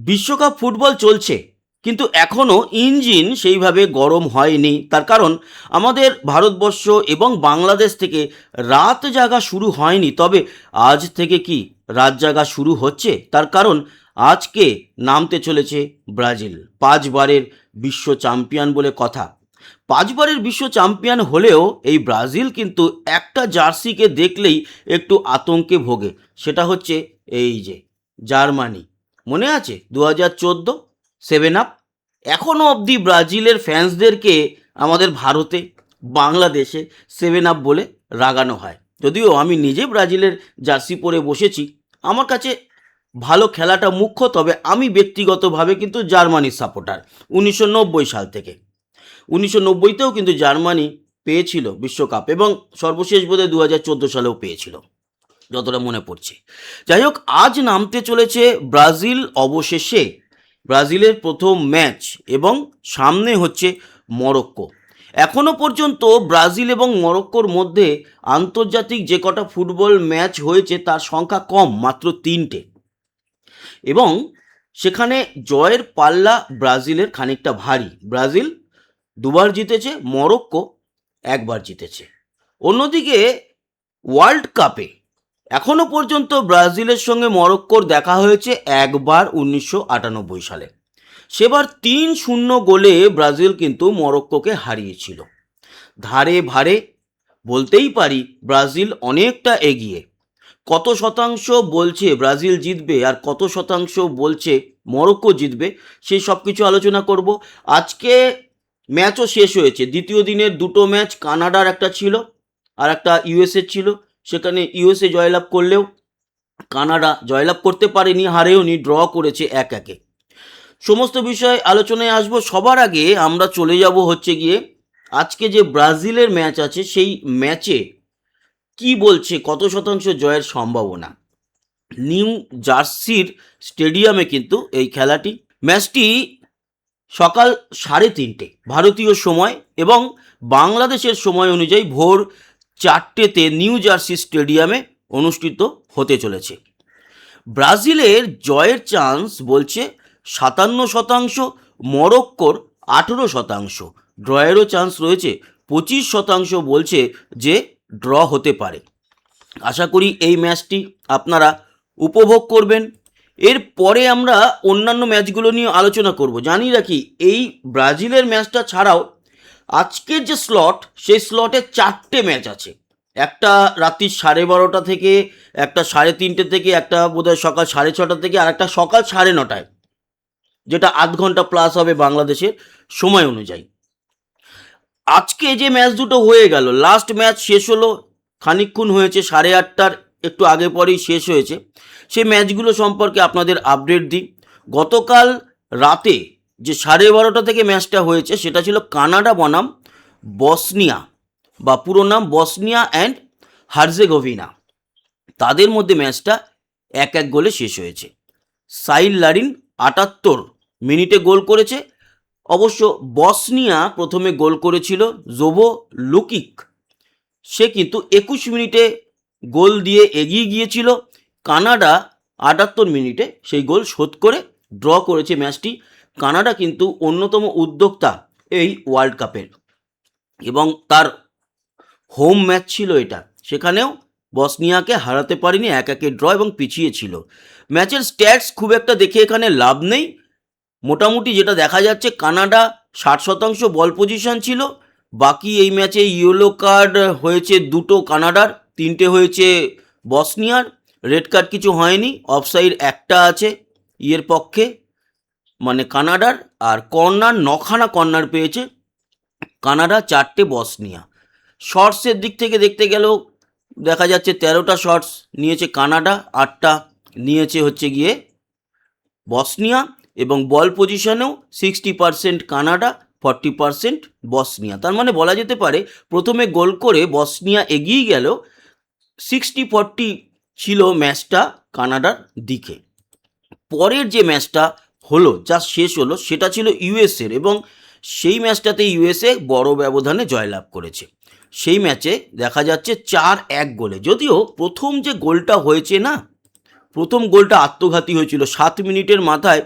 বিশ্বকাপ ফুটবল চলছে, কিন্তু এখনও ইঞ্জিন সেইভাবে গরম হয়নি। তার কারণ আমাদের ভারতবর্ষ এবং বাংলাদেশ থেকে রাত জাগা শুরু হয়নি, তবে আজ থেকে কি রাত জাগা শুরু হচ্ছে। তার কারণ আজকে নামতে চলেছে ব্রাজিল, 5বারের বিশ্ব চ্যাম্পিয়ন বলে কথা। 5বারের বিশ্ব চ্যাম্পিয়ন হলেও এই ব্রাজিল কিন্তু একটা জার্সিকে দেখলেই একটু আতঙ্কে ভোগে, সেটা হচ্ছে এই যে জার্মানি। মনে আছে 2014 7 আপ? এখনও অবধি ব্রাজিলের ফ্যান্সদেরকে আমাদের ভারতে, বাংলাদেশে 7 আপ বলে রাগানো হয়। যদিও আমি নিজে ব্রাজিলের জার্সি পরে বসেছি, আমার কাছে ভালো খেলাটা মুখ্য, তবে আমি ব্যক্তিগতভাবে কিন্তু জার্মানির সাপোর্টার 1990 সাল থেকে। 1990তেও কিন্তু জার্মানি পেয়েছিল বিশ্বকাপ, এবং সর্বশেষ বোধহয় 2014 সালেও পেয়েছিল, যতটা মনে পড়ছে। যাই হোক, আজ নামতে চলেছে ব্রাজিল অবশেষে। ব্রাজিলের প্রথম ম্যাচ, এবং সামনে হচ্ছে মরক্কো। এখনও পর্যন্ত ব্রাজিল এবং মরক্কোর মধ্যে আন্তর্জাতিক যে কটা ফুটবল ম্যাচ হয়েছে তার সংখ্যা কম, মাত্র 3টে। এবং সেখানে জয়ের পাল্লা ব্রাজিলের খানিকটা ভারী। ব্রাজিল 2বার জিতেছে, মরক্কো 1বার জিতেছে। অন্যদিকে ওয়ার্ল্ড কাপে এখনও পর্যন্ত ব্রাজিলের সঙ্গে মরক্কোর দেখা হয়েছে একবার 1998 সালে। সেবার 3-0 গোলে ব্রাজিল কিন্তু মরক্কোকে হারিয়েছিল। ধারে ভারে বলতেই পারি ব্রাজিল অনেকটা এগিয়ে। কত শতাংশ বলছে ব্রাজিল জিতবে আর কত শতাংশ বলছে মরক্কো জিতবে, সেই সব কিছু আলোচনা করব। আজকে ম্যাচও শেষ হয়েছে। দ্বিতীয় দিনের দুটো ম্যাচ, কানাডার একটা ছিল আর একটা ইউএসএ ছিল। সেখানে ইউএসএ জয়লাভ করলেও কানাডা জয়লাভ করতে পারেনি, হারেওনি, ড্র করেছে 1-1। সমস্ত বিষয় আলোচনায় আসবো। সবার আগে আমরা চলে যাব হচ্ছে গিয়ে আজকে যে ব্রাজিলের ম্যাচ আছে, সেই ম্যাচে কি বলছে, কত শতাংশ জয়ের সম্ভাবনা। নিউ জার্সির স্টেডিয়ামে কিন্তু এই খেলাটি, ম্যাচটি সকাল 3:30 ভারতীয় সময় এবং বাংলাদেশের সময় অনুযায়ী ভোর 4টেতে নিউ জার্সি স্টেডিয়ামে অনুষ্ঠিত হতে চলেছে। ব্রাজিলের জয়ের চান্স বলছে 57%, মরক্কোর 18%, ড্রয়েরও চান্স রয়েছে 25%। বলছে যে ড্র হতে পারে। আশা করি এই ম্যাচটি আপনারা উপভোগ করবেন। এরপরে আমরা অন্যান্য ম্যাচগুলো নিয়ে আলোচনা করব। জানি রাখি, এই ব্রাজিলের ম্যাচটা ছাড়াও আজকের যে স্লট, সেই স্লটে 4টে ম্যাচ আছে। একটা রাত্রি 12:30 থেকে, একটা 3:30 থেকে, একটা বোধহয় সকাল 6:30 থেকে, আর একটা সকাল 9:30, যেটা আধ ঘন্টা প্লাস হবে বাংলাদেশের সময় অনুযায়ী। আজকে যে ম্যাচ দুটো হয়ে গেল, লাস্ট ম্যাচ শেষ হলো খানিকক্ষণ হয়েছে, 8:30টার একটু আগে পরেই শেষ হয়েছে। সেই ম্যাচগুলো সম্পর্কে আপনাদের আপডেট দিই। গতকাল রাতে যে 12:30 থেকে ম্যাচটা হয়েছে, সেটা ছিল কানাডা বনাম বসনিয়া, বা পুরো নাম বসনিয়া অ্যান্ড হার্জেগোভিনা। তাদের মধ্যে ম্যাচটা 1-1 গোলে শেষ হয়েছে। সাইল লারিন 78 মিনিটে গোল করেছে। অবশ্য বসনিয়া প্রথমে গোল করেছিল জোভো লুকিক, সে কিন্তু 21 মিনিটে গোল দিয়ে এগিয়ে গিয়েছিল। কানাডা 78 মিনিটে সেই গোল শোধ করে ড্র করেছে ম্যাচটি। কানাডা কিন্তু অন্যতম উদ্যোক্তা এই ওয়ার্ল্ড কাপের, এবং তার হোম ম্যাচ ছিল এটা। সেখানেও বসনিয়াকে হারাতে পারেনি, 1-1 ড্র এবং পিছিয়ে ছিল। ম্যাচের স্ট্যাটস খুব একটা দেখে এখানে লাভ নেই। মোটামুটি যেটা দেখা যাচ্ছে, কানাডা 60% বল পজিশন ছিল। বাকি এই ম্যাচে ইয়েলো কার্ড হয়েছে 2টো কানাডার, 3টে হয়েছে বসনিয়ার। রেড কার্ড কিছু হয়নি, অফসাইড একটা আছে ইয়ের পক্ষে, মানে কানাডার। আর কর্নার 9খানা কর্নার পেয়েছে কানাডা, 4টে বসনিয়া। শর্টসের দিক থেকে দেখতে গেলেও দেখা যাচ্ছে 13টা শর্টস নিয়েছে কানাডা, 8টা নিয়েছে হচ্ছে গিয়ে বসনিয়া, এবং বল পজিশনেও 60% কানাডা, 40% বসনিয়া। তার মানে বলা যেতে পারে প্রথমে গোল করে বসনিয়া এগিয়ে গেল, 60-40 ছিল ম্যাচটা কানাডার দিকে। পরের যে ম্যাচটা হলো, যা শেষ হলো, সেটা ছিল ইউএসএর, এবং সেই ম্যাচটাতে ইউএসএ বড় ব্যবধানে জয়লাভ করেছে। সেই ম্যাচে দেখা যাচ্ছে 4-1 গোলে। যদিও প্রথম যে গোলটা হয়েছে না, প্রথম গোলটা আত্মঘাতী হয়েছিল। 7 মিনিটের মাথায়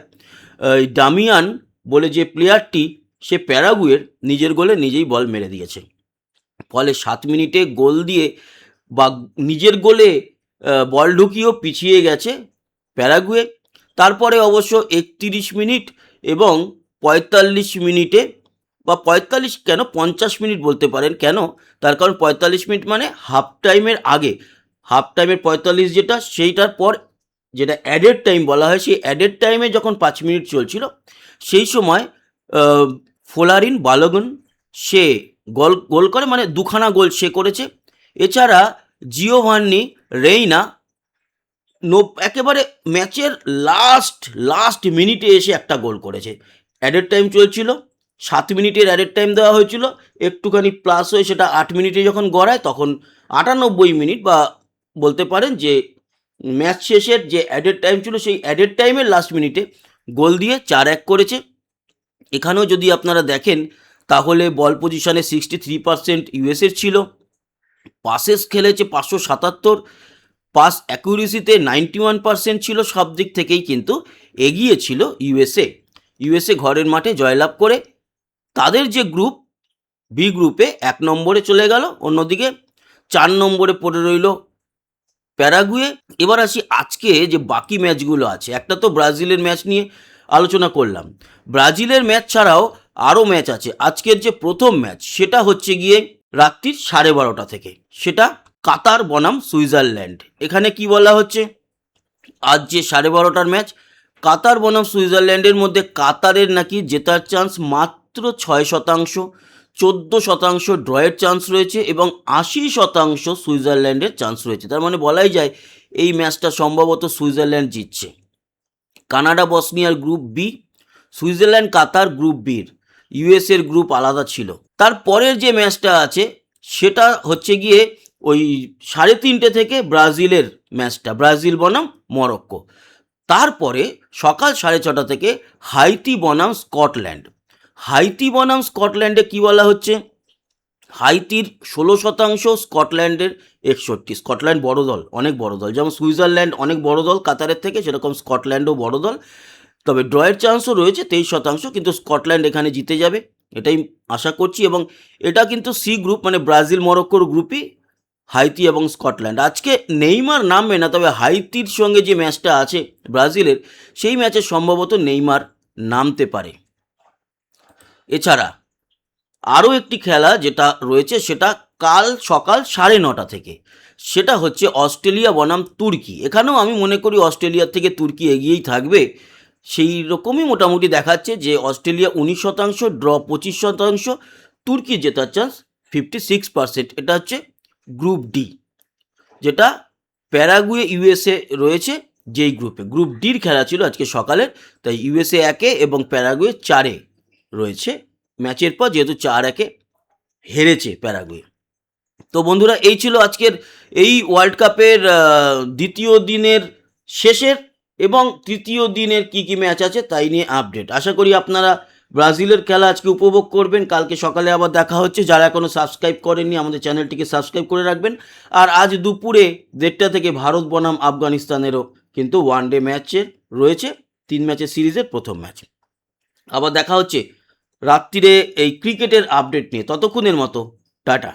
ডামিয়ান বলে যে প্লেয়ারটি, সে প্যারাগুয়ের নিজের গোলে নিজেই বল মেরে দিয়েছে। ফলে 7 মিনিটে গোল দিয়ে বা নিজের গোলে বল ঢুকিয়েও পিছিয়ে গেছে প্যারাগুয়ে। তারপরে অবশ্য 31 মিনিট এবং 45 মিনিটে, বা 45 কেন 50 মিনিট বলতে পারেন, কেন তার কারণ 45 মিনিট মানে হাফ টাইমের আগে, হাফ টাইমের 45 যেটা, সেইটার পর যেটা অ্যাডেড টাইম বলা হয়, সেই অ্যাডেড টাইমে যখন 5 মিনিট চলছিল সেই সময় ফোলারিন বালোগুন সে গোল করে, মানে দুখানা গোল সে করেছে। এছাড়া জিওভান্নি রেইনা একেবারে ম্যাচের লাস্ট মিনিটে এসে একটা গোল করেছে। অ্যাডেড টাইম চলছিল, 7 মিনিটের অ্যাডেড টাইম দেওয়া হয়েছিল, একটুখানি প্লাস হয়ে সেটা 8 মিনিটে যখন গড়ায় তখন 98 মিনিট, বা বলতে পারেন যে ম্যাচ শেষের যে অ্যাডেড টাইম ছিল সেই অ্যাডেড টাইমের লাস্ট মিনিটে গোল দিয়ে 4-1 করেছে। এখানেও যদি আপনারা দেখেন তাহলে বল পজিশনে 63% ইউএসের ছিল, পাসেস খেলেছে 577, পাস অ্যাকুরেসিতে 91% ছিল, সব দিক থেকেই কিন্তু এগিয়ে ছিল ইউএসএ ঘরের মাঠে জয়লাভ করে তাদের যে গ্রুপ বি গ্রুপে 1 নম্বরে চলে গেল। অন্যদিকে 4 নম্বরে পড়ে রইল প্যারাগুয়ে। এবার আসি আজকে যে বাকি ম্যাচগুলো আছে। একটা তো ব্রাজিলের ম্যাচ নিয়ে আলোচনা করলাম, ব্রাজিলের ম্যাচ ছাড়াও আরও ম্যাচ আছে। আজকের যে প্রথম ম্যাচ সেটা হচ্ছে গিয়ে রাত্রির 12:30 থেকে, সেটা কাতার বনাম সুইজারল্যান্ড। এখানে কি বলা হচ্ছে, আজ যে 12:30টার ম্যাচ কাতার বনাম সুইজারল্যান্ডের মধ্যে কাতারের নাকি জেতার চান্স মাত্র 6%, 14% ড্রয়ের চান্স রয়েছে এবং 80% সুইজারল্যান্ডের চান্স রয়েছে। তার মানে বলাই যায় এই ম্যাচটা সম্ভবত সুইজারল্যান্ড জিতছে। কানাডা বসনিয়ার গ্রুপ বি, সুইজারল্যান্ড কাতার গ্রুপ বির, ইউএসের গ্রুপ আলাদা ছিল। তারপরের যে ম্যাচটা আছে সেটা হচ্ছে গিয়ে ওই 3:30 থেকে ব্রাজিলের ম্যাচটা, ব্রাজিল বনাম মরক্কো। তারপরে সকাল 6:30 থেকে হাইতি বনাম স্কটল্যান্ড। হাইতি বনাম স্কটল্যান্ডে কি বলা হচ্ছে, হাইতির 16%, স্কটল্যান্ডের 61। স্কটল্যান্ড বড় দল, অনেক বড় দল, যেমন সুইজারল্যান্ড অনেক বড় দল কাতারের থেকে, সেরকম স্কটল্যান্ডও বড় দল। তবে ড্রয়ের চান্সও রয়েছে 23%, কিন্তু স্কটল্যান্ড এখানে জিতে যাবে এটাই আশা করছি। এবং এটা কিন্তু সি গ্রুপ, মানে ব্রাজিল মরক্কোর গ্রুপই হাইতি এবং স্কটল্যান্ড। আজকে নেইমার নামবে না, তবে হাইতির সঙ্গে যে ম্যাচটা আছে ব্রাজিলের, সেই ম্যাচে সম্ভবত নেইমার নামতে পারে। এছাড়া আরও একটি খেলা যেটা রয়েছে সেটা কাল সকাল 9:30 থেকে, সেটা হচ্ছে অস্ট্রেলিয়া বনাম তুর্কি। এখানেও আমি মনে করি অস্ট্রেলিয়ার থেকে তুর্কি এগিয়েই থাকবে, সেই রকমই মোটামুটি দেখাচ্ছে যে অস্ট্রেলিয়া 19%, ড্র 25%, তুর্কি জেতার চান্স 56%। এটা হচ্ছে গ্রুপ ডি, যেটা প্যারাগুয়ে ইউএসএ রয়েছে যেই গ্রুপে। গ্রুপ ডির খেলা ছিল আজকে সকালের, তাই ইউএসএ 1-এ এবং প্যারাগুয়ে 4-এ রয়েছে ম্যাচের পর, যেহেতু 4-1 হেরেছে প্যারাগুয়ে। তো বন্ধুরা, এই ছিল আজকের এই ওয়ার্ল্ড কাপের দ্বিতীয় দিনের শেষের এবং তৃতীয় দিনের কি কি ম্যাচ আছে তাই নিয়ে আপডেট। আশা করি আপনারা ব্রাজিলের খেলা আজকে উপভোগ করবেন। কালকে সকালে আবার দেখা হচ্ছে। যারা এখনও সাবস্ক্রাইব করেননি আমাদের চ্যানেলটিকে সাবস্ক্রাইব করে রাখবেন। আর আজ দুপুরে 1:30 থেকে ভারত বনাম আফগানিস্তানেরও কিন্তু ওয়ানডে ম্যাচের রয়েছে, 3 ম্যাচের সিরিজের প্রথম ম্যাচ। আবার দেখা হচ্ছে রাত্রিরে এই ক্রিকেটের আপডেট নিয়ে। ততক্ষণের মতো টাটা।